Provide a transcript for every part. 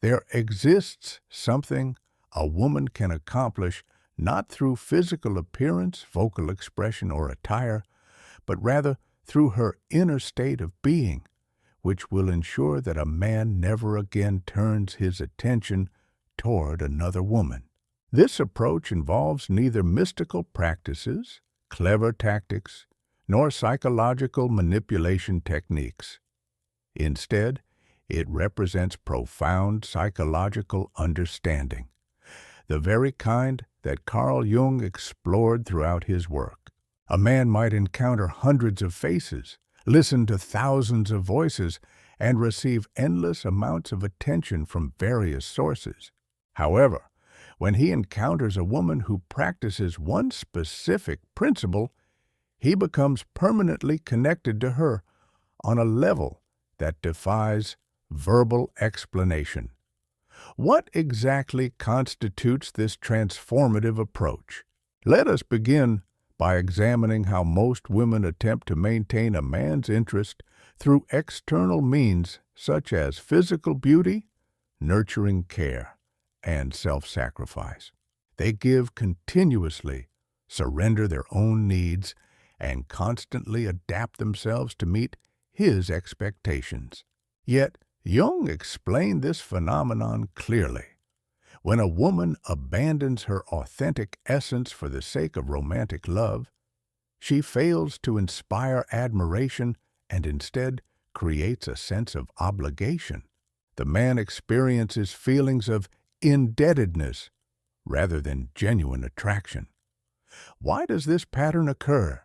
There exists something a woman can accomplish not through physical appearance, vocal expression, or attire, but rather through her inner state of being, which will ensure that a man never again turns his attention toward another woman. This approach involves neither mystical practices, clever tactics, nor psychological manipulation techniques. Instead, it represents profound psychological understanding, the very kind that Carl Jung explored throughout his work. A man might encounter hundreds of faces, listen to thousands of voices, and receive endless amounts of attention from various sources. However, when he encounters a woman who practices one specific principle, he becomes permanently connected to her on a level that defies verbal explanation. What exactly constitutes this transformative approach? Let us begin by examining how most women attempt to maintain a man's interest through external means such as physical beauty, nurturing care, and self-sacrifice. They give continuously, surrender their own needs, and constantly adapt themselves to meet his expectations. Yet, Jung explained this phenomenon clearly. When a woman abandons her authentic essence for the sake of romantic love, she fails to inspire admiration and instead creates a sense of obligation. The man experiences feelings of indebtedness rather than genuine attraction. Why does this pattern occur?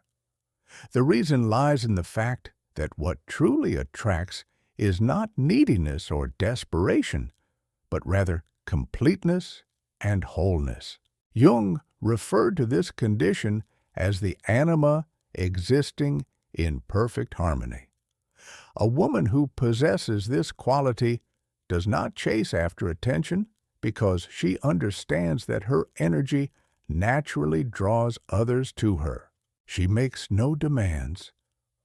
The reason lies in the fact that what truly attracts is not neediness or desperation, but rather completeness and wholeness. Jung referred to this condition as the anima existing in perfect harmony. A woman who possesses this quality does not chase after attention because she understands that her energy naturally draws others to her. She makes no demands,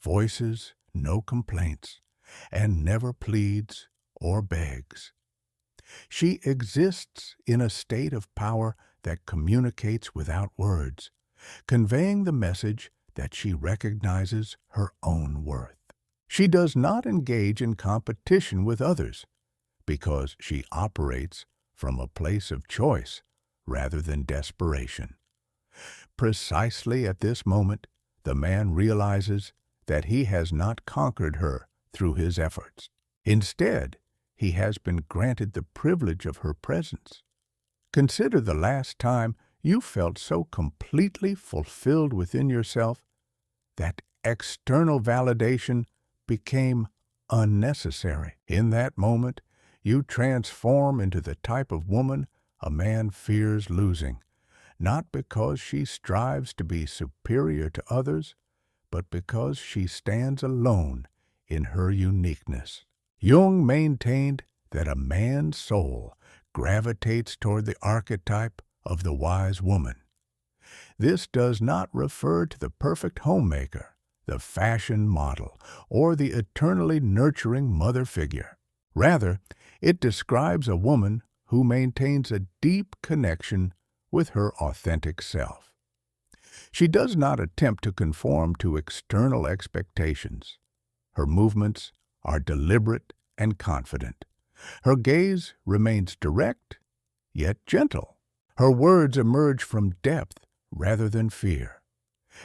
voices no complaints, and never pleads or begs. She exists in a state of power that communicates without words, conveying the message that she recognizes her own worth. She does not engage in competition with others because she operates from a place of choice rather than desperation. Precisely at this moment, the man realizes that he has not conquered her through his efforts. Instead, he has been granted the privilege of her presence. Consider the last time you felt so completely fulfilled within yourself that external validation became unnecessary. In that moment, you transform into the type of woman a man fears losing, not because she strives to be superior to others, but because she stands alone in her uniqueness. Jung maintained that a man's soul gravitates toward the archetype of the wise woman. This does not refer to the perfect homemaker, the fashion model, or the eternally nurturing mother figure. Rather, it describes a woman who maintains a deep connection with her authentic self. She does not attempt to conform to external expectations. Her movements are deliberate and confident. Her gaze remains direct, yet gentle. Her words emerge from depth rather than fear.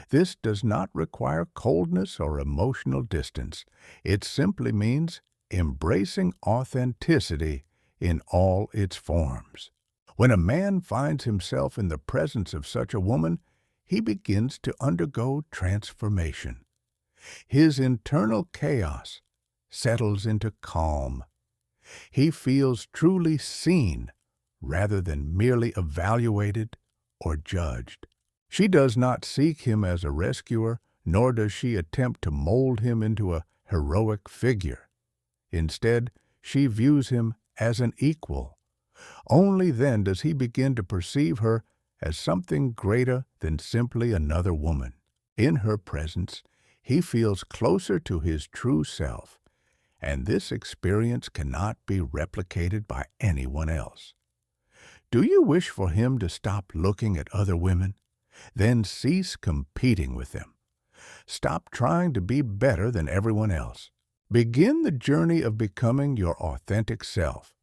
This does not require coldness or emotional distance. It simply means embracing authenticity in all its forms. When a man finds himself in the presence of such a woman, he begins to undergo transformation. His internal chaos settles into calm. He feels truly seen rather than merely evaluated or judged. She does not seek him as a rescuer, nor does she attempt to mold him into a heroic figure. Instead, she views him as an equal. Only then does he begin to perceive her as something greater than simply another woman. In her presence, he feels closer to his true self, and this experience cannot be replicated by anyone else. Do you wish for him to stop looking at other women? Then cease competing with them. Stop trying to be better than everyone else. Begin the journey of becoming your authentic self.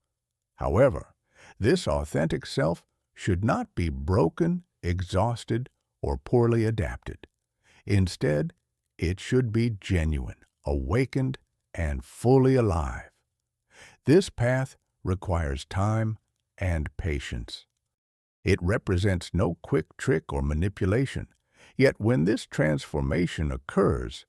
However, this authentic self should not be broken, exhausted, or poorly adapted. Instead, it should be genuine, awakened, and fully alive. This path requires time and patience. It represents no quick trick or manipulation, yet when this transformation occurs,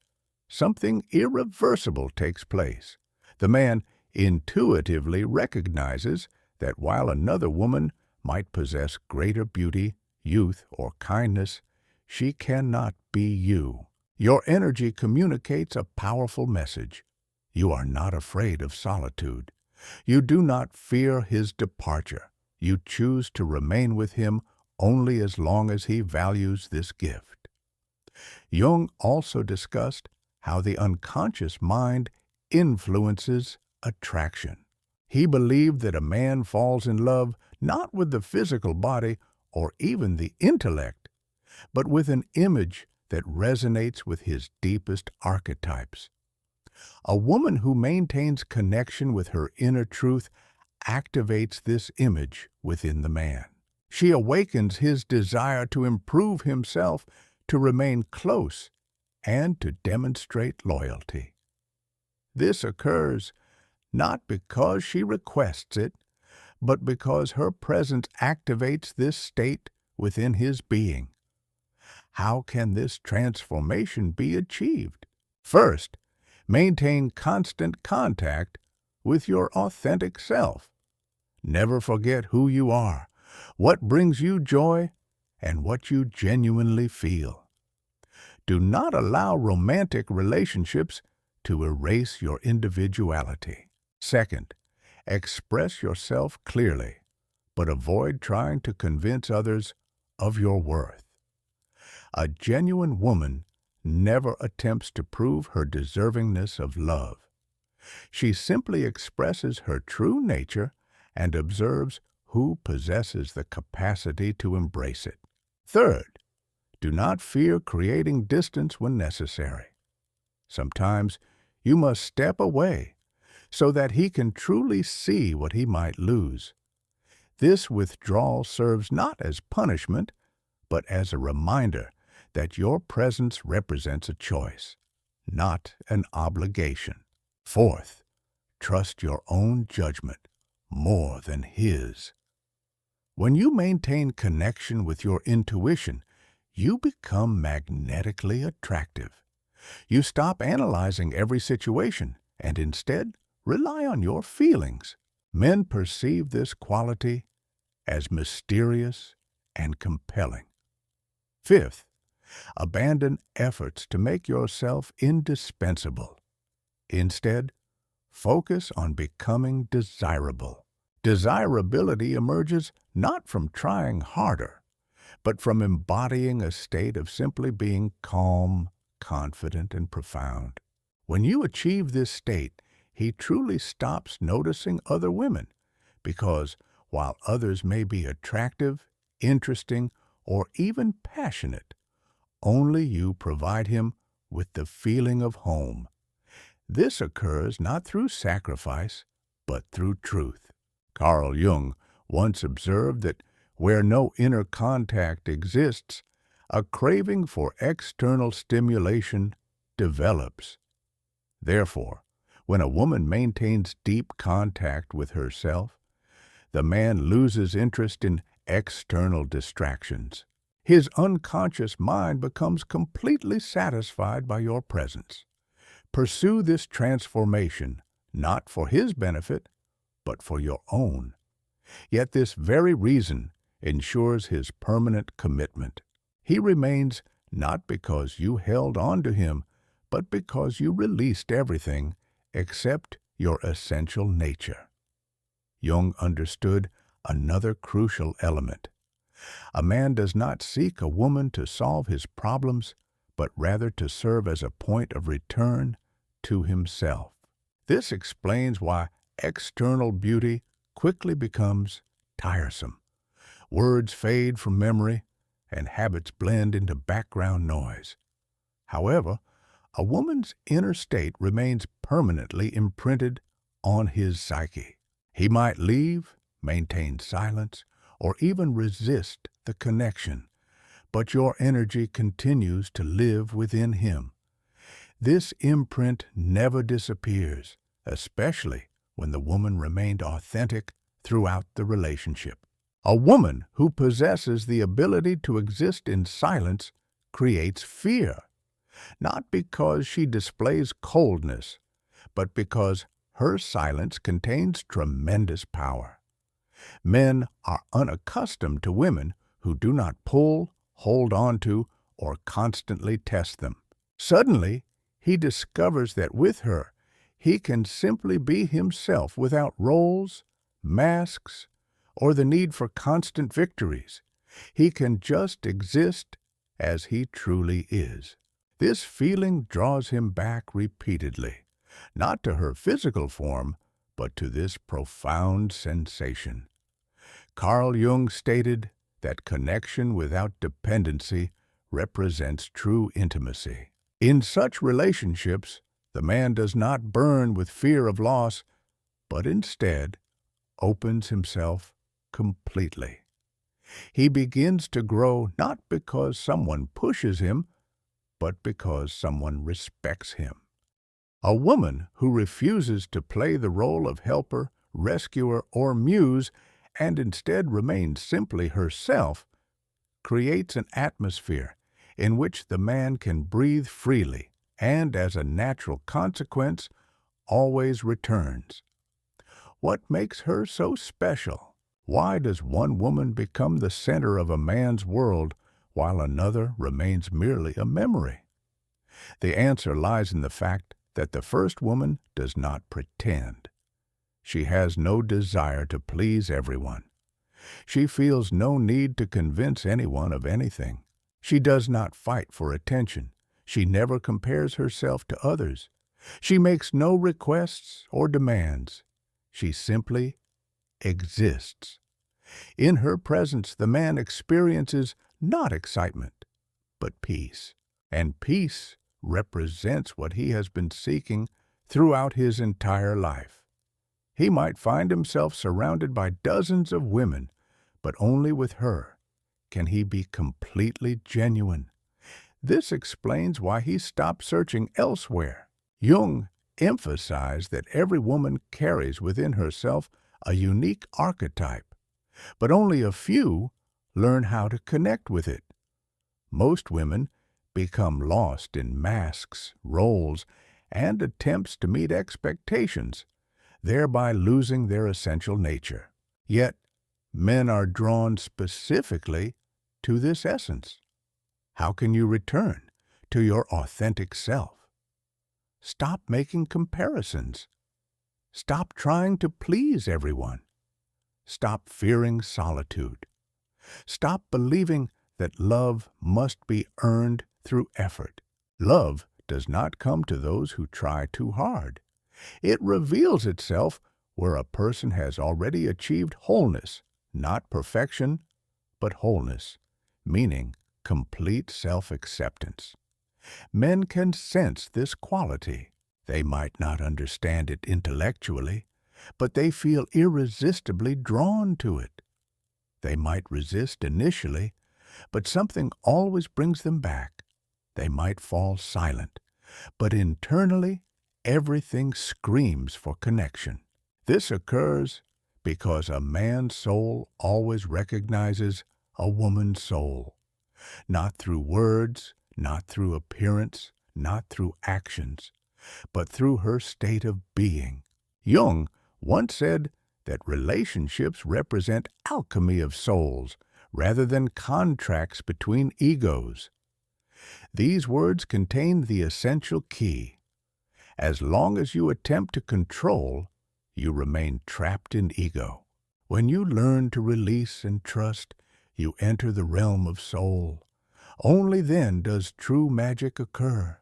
something irreversible takes place. The man intuitively recognizes that while another woman might possess greater beauty, youth, or kindness, she cannot be you. Your energy communicates a powerful message. You are not afraid of solitude. You do not fear his departure. You choose to remain with him only as long as he values this gift. Jung also discussed how the unconscious mind influences attraction. He believed that a man falls in love not with the physical body or even the intellect, but with an image that resonates with his deepest archetypes. A woman who maintains connection with her inner truth activates this image within the man. She awakens his desire to improve himself, to remain close, and to demonstrate loyalty. This occurs not because she requests it, but because her presence activates this state within his being. How can this transformation be achieved? First, maintain constant contact with your authentic self. Never forget who you are, what brings you joy, and what you genuinely feel. Do not allow romantic relationships to erase your individuality. Second, express yourself clearly, but avoid trying to convince others of your worth. A genuine woman never attempts to prove her deservingness of love. She simply expresses her true nature and observes who possesses the capacity to embrace it. Third, do not fear creating distance when necessary. Sometimes you must step away so that he can truly see what he might lose. This withdrawal serves not as punishment, but as a reminder that your presence represents a choice, not an obligation. Fourth, trust your own judgment more than his. When you maintain connection with your intuition, you become magnetically attractive. You stop analyzing every situation and instead rely on your feelings. Men perceive this quality as mysterious and compelling. Fifth, abandon efforts to make yourself indispensable. Instead, focus on becoming desirable. Desirability emerges not from trying harder, but from embodying a state of simply being calm, confident, and profound. When you achieve this state, he truly stops noticing other women, because while others may be attractive, interesting, or even passionate, only you provide him with the feeling of home. This occurs not through sacrifice, but through truth. Carl Jung once observed that where no inner contact exists, a craving for external stimulation develops. Therefore, when a woman maintains deep contact with herself, the man loses interest in external distractions. His unconscious mind becomes completely satisfied by your presence. Pursue this transformation, not for his benefit, but for your own. Yet this very reason ensures his permanent commitment. He remains not because you held on to him, but because you released everything except your essential nature. Jung understood another crucial element. A man does not seek a woman to solve his problems, but rather to serve as a point of return to himself. This explains why external beauty quickly becomes tiresome. Words fade from memory, and habits blend into background noise. However, a woman's inner state remains permanently imprinted on his psyche. He might leave, maintain silence, or even resist the connection, but your energy continues to live within him. This imprint never disappears, especially when the woman remained authentic throughout the relationship. A woman who possesses the ability to exist in silence creates fear, not because she displays coldness, but because her silence contains tremendous power. Men are unaccustomed to women who do not pull, hold on to, or constantly test them. Suddenly, he discovers that with her, he can simply be himself without roles, masks, or the need for constant victories. He can just exist as he truly is. This feeling draws him back repeatedly, not to her physical form, but to this profound sensation. Carl Jung stated that connection without dependency represents true intimacy. In such relationships, the man does not burn with fear of loss, but instead opens himself completely. He begins to grow not because someone pushes him, but because someone respects him. A woman who refuses to play the role of helper, rescuer, or muse and instead remains simply herself creates an atmosphere in which the man can breathe freely and, as a natural consequence, always returns. What makes her so special? Why does one woman become the center of a man's world while another remains merely a memory? The answer lies in the fact that the first woman does not pretend. She has no desire to please everyone. She feels no need to convince anyone of anything. She does not fight for attention. She never compares herself to others. She makes no requests or demands. She simply exists. In her presence, the man experiences not excitement, but peace. And peace represents what he has been seeking throughout his entire life. He might find himself surrounded by dozens of women, but only with her can he be completely genuine. This explains why he stopped searching elsewhere. Jung emphasized that every woman carries within herself a unique archetype, but only a few learn how to connect with it. Most women become lost in masks, roles, and attempts to meet expectations, thereby losing their essential nature. Yet, men are drawn specifically to this essence. How can you return to your authentic self? Stop making comparisons. Stop trying to please everyone. Stop fearing solitude. Stop believing that love must be earned through effort. Love does not come to those who try too hard. It reveals itself where a person has already achieved wholeness, not perfection, but wholeness, meaning complete self-acceptance. Men can sense this quality. They might not understand it intellectually, but they feel irresistibly drawn to it. They might resist initially, but something always brings them back. They might fall silent, but internally, everything screams for connection. This occurs because a man's soul always recognizes a woman's soul, not through words, not through appearance, not through actions, but through her state of being. Jung once said that relationships represent alchemy of souls rather than contracts between egos. These words contain the essential key. As long as you attempt to control, you remain trapped in ego. When you learn to release and trust, you enter the realm of soul. Only then does true magic occur.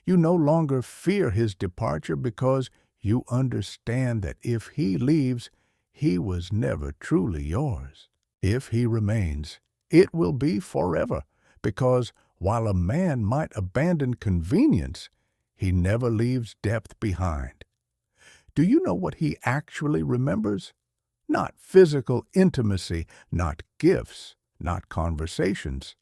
You no longer fear his departure because you understand that if he leaves, he was never truly yours. If he remains, it will be forever, because while a man might abandon convenience, he never leaves depth behind. Do you know what he actually remembers? Not physical intimacy, not gifts, not conversations.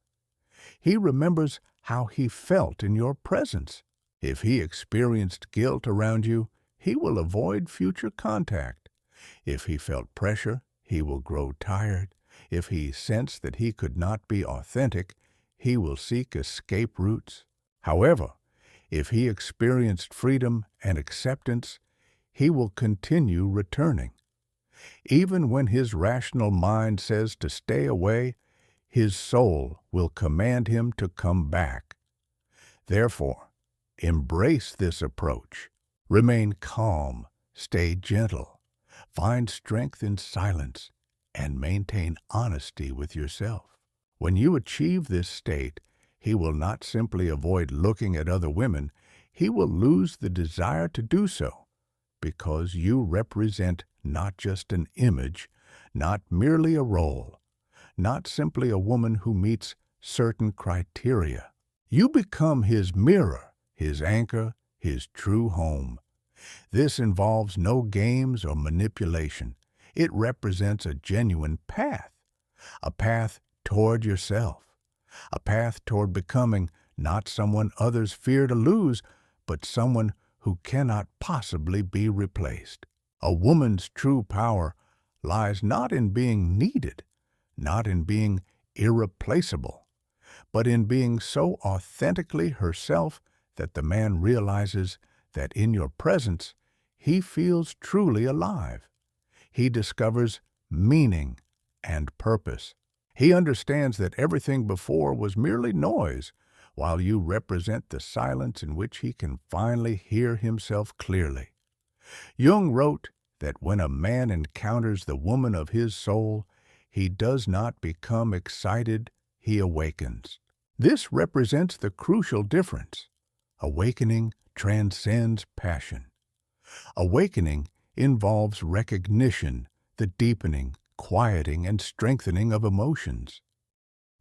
He remembers how he felt in your presence. If he experienced guilt around you, he will avoid future contact. If he felt pressure, he will grow tired. If he sensed that he could not be authentic, he will seek escape routes. However, if he experienced freedom and acceptance, he will continue returning. Even when his rational mind says to stay away, his soul will command him to come back. Therefore, embrace this approach. Remain calm, stay gentle, find strength in silence, and maintain honesty with yourself. When you achieve this state, he will not simply avoid looking at other women, he will lose the desire to do so, because you represent not just an image, not merely a role, not simply a woman who meets certain criteria. You become his mirror, his anchor, his true home. This involves no games or manipulation. It represents a genuine path, a path toward yourself, a path toward becoming not someone others fear to lose, but someone who cannot possibly be replaced. A woman's true power lies not in being needed, not in being irreplaceable, but in being so authentically herself that the man realizes that in your presence he feels truly alive. He discovers meaning and purpose. He understands that everything before was merely noise, while you represent the silence in which he can finally hear himself clearly. Jung wrote that when a man encounters the woman of his soul, he does not become excited, he awakens. This represents the crucial difference. Awakening transcends passion. Awakening involves recognition, the deepening, quieting, and strengthening of emotions.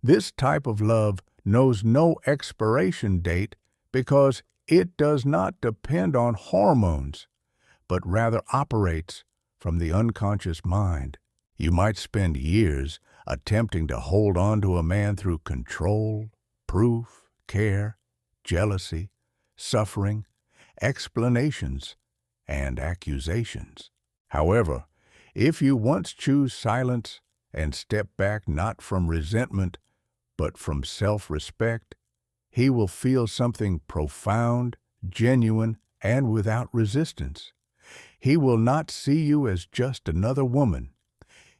This type of love knows no expiration date because it does not depend on hormones, but rather operates from the unconscious mind. You might spend years attempting to hold on to a man through control, proof, care, jealousy, suffering, explanations, and accusations. However, if you once choose silence and step back not from resentment, but from self-respect, he will feel something profound, genuine, and without resistance. He will not see you as just another woman.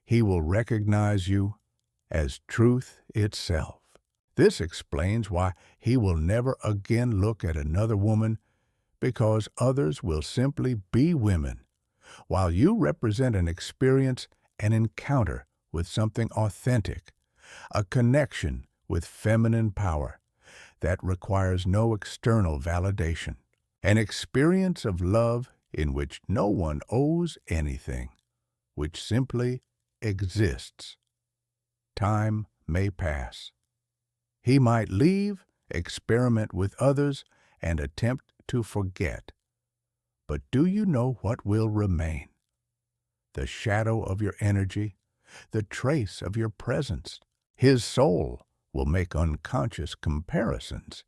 He will recognize you as truth itself. This explains why he will never again look at another woman, because others will simply be women, while you represent an experience, an encounter with something authentic, a connection with feminine power that requires no external validation, an experience of love in which no one owes anything, which simply exists. Time may pass. He might leave, experiment with others, and attempt to forget. But do you know what will remain? The shadow of your energy, the trace of your presence. His soul will make unconscious comparisons,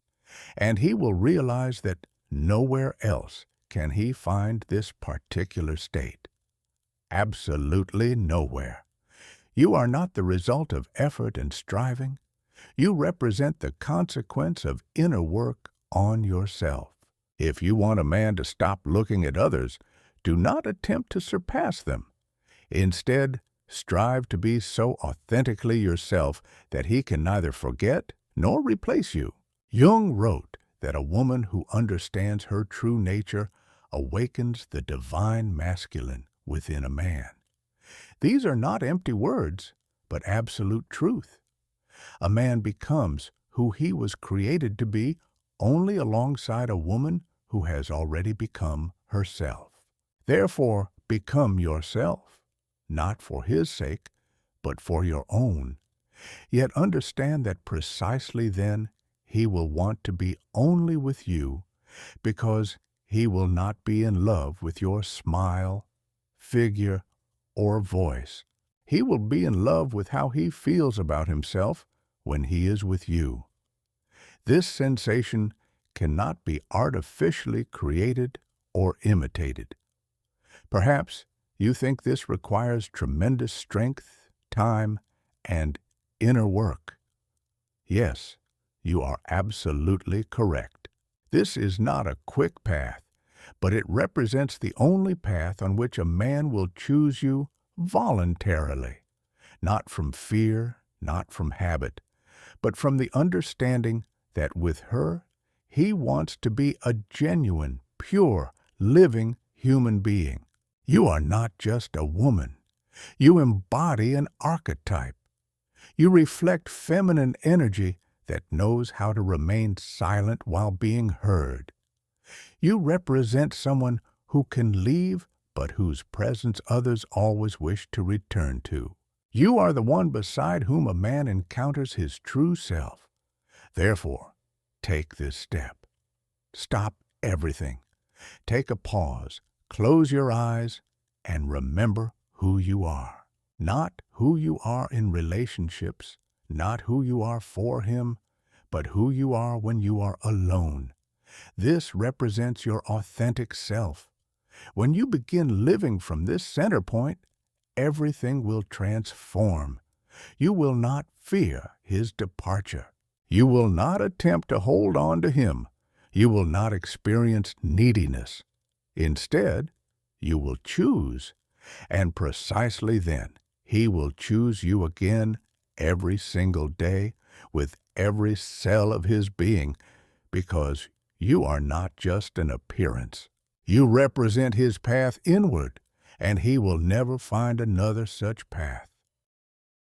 and he will realize that nowhere else can he find this particular state. Absolutely nowhere. You are not the result of effort and striving. You represent the consequence of inner work on yourself. If you want a man to stop looking at others, do not attempt to surpass them. Instead, strive to be so authentically yourself that he can neither forget nor replace you. Jung wrote that a woman who understands her true nature awakens the divine masculine within a man. These are not empty words, but absolute truth. A man becomes who he was created to be only alongside a woman who has already become herself. Therefore, become yourself, not for his sake, but for your own. Yet understand that precisely then he will want to be only with you, because he will not be in love with your smile, figure, or voice. He will be in love with how he feels about himself when he is with you. This sensation cannot be artificially created or imitated. Perhaps you think this requires tremendous strength, time, and inner work. Yes, you are absolutely correct. This is not a quick path, but it represents the only path on which a man will choose you voluntarily, not from fear, not from habit, but from the understanding that with her, he wants to be a genuine, pure, living human being. You are not just a woman. You embody an archetype. You reflect feminine energy that knows how to remain silent while being heard. You represent someone who can leave, but whose presence others always wish to return to. You are the one beside whom a man encounters his true self. Therefore, take this step. Stop everything. Take a pause, close your eyes, and remember who you are. Not who you are in relationships, not who you are for him, but who you are when you are alone. This represents your authentic self. When you begin living from this center point, everything will transform. You will not fear his departure. You will not attempt to hold on to him. You will not experience neediness. Instead, you will choose, and precisely then, he will choose you again every single day with every cell of his being, because you are not just an appearance. You represent his path inward, and he will never find another such path.